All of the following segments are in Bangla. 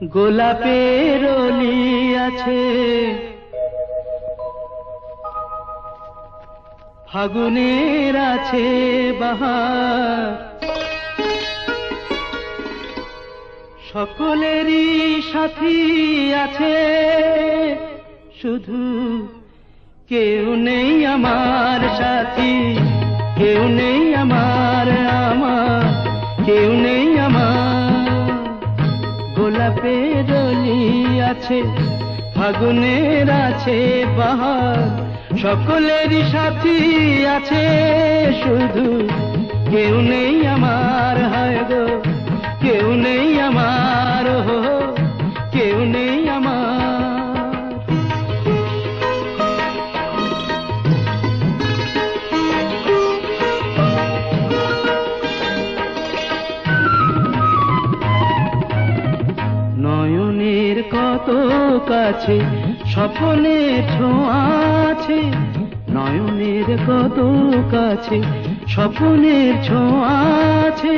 গোলাপের অলি আছে, ফাগুনের আছে বাহার, সকলেরই সাথী আছে, শুধু কেউ নেই আমার সাথী, কেউ নেই আমার, কেউ নেই আমার। গোলাপের অলি আছে, ফাগুনের আছে বাহার, সকলেরই সাথী আছে, শুধু কেউ নেই আমার, হায় গো কেউ নেই আমার, কেউ নেই আমার। নয়নের কত কাছে স্বপ্নের ছোঁয়া আছে, নয়নের কত কাছে স্বপ্নের ছোঁয়া আছে,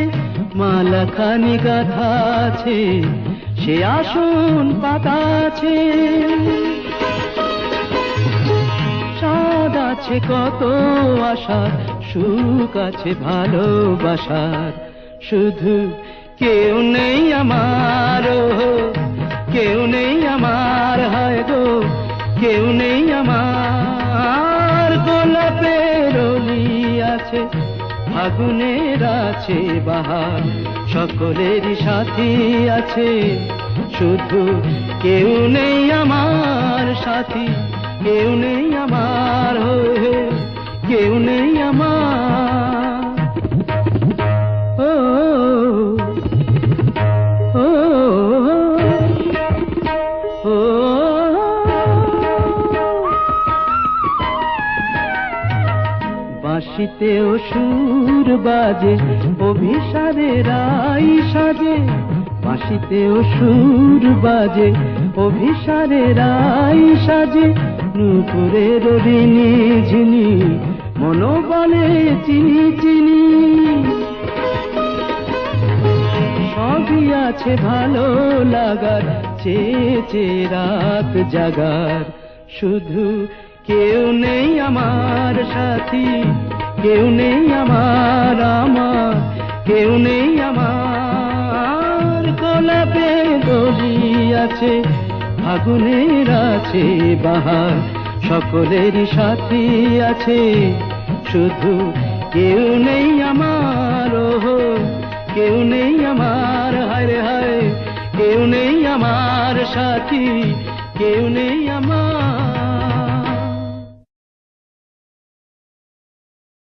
মালাখানি গাথা আছে, সে আসন পাতা আছে, সাদ আছে কত আশার, সুখ আছে ভালোবাসার, শুধু কেউ নেই আমার, কেউ নেই আমার, হায় গো কেউ নেই আমার। গোলাপের অলি আছে, ফাগুনের আছে বাহার, সকলেরই সাথী আছে, শুধু কেউ নেই আমার সাথী, কেউ নেই আমার, কেউ নেই আমার। ও ও ও বাঁশিতেও সুর বাজে, অভিসারে রাই সাজে, বাঁশিতেও সুর বাজে, অভিসারে রাই সাজে, নূপুরের ঋণী ঝিনি, মনোবলে চিনি চিনি, সবই আছে ভালো লাগার, চেয়ে রাত জাগার, শুধু কেউ নেই আমার সাথী, কেউ নেই আমার, কেউ নেই আমার। গোলাপের অলি আছে, ফাগুনের আছে বাহার, সকলেরই সাথী আছে, শুধু কেউ নেই আমার, কেউ নেই আমার, হায় হায় কেউ নেই আমার সাথী, কেউ নেই আমার।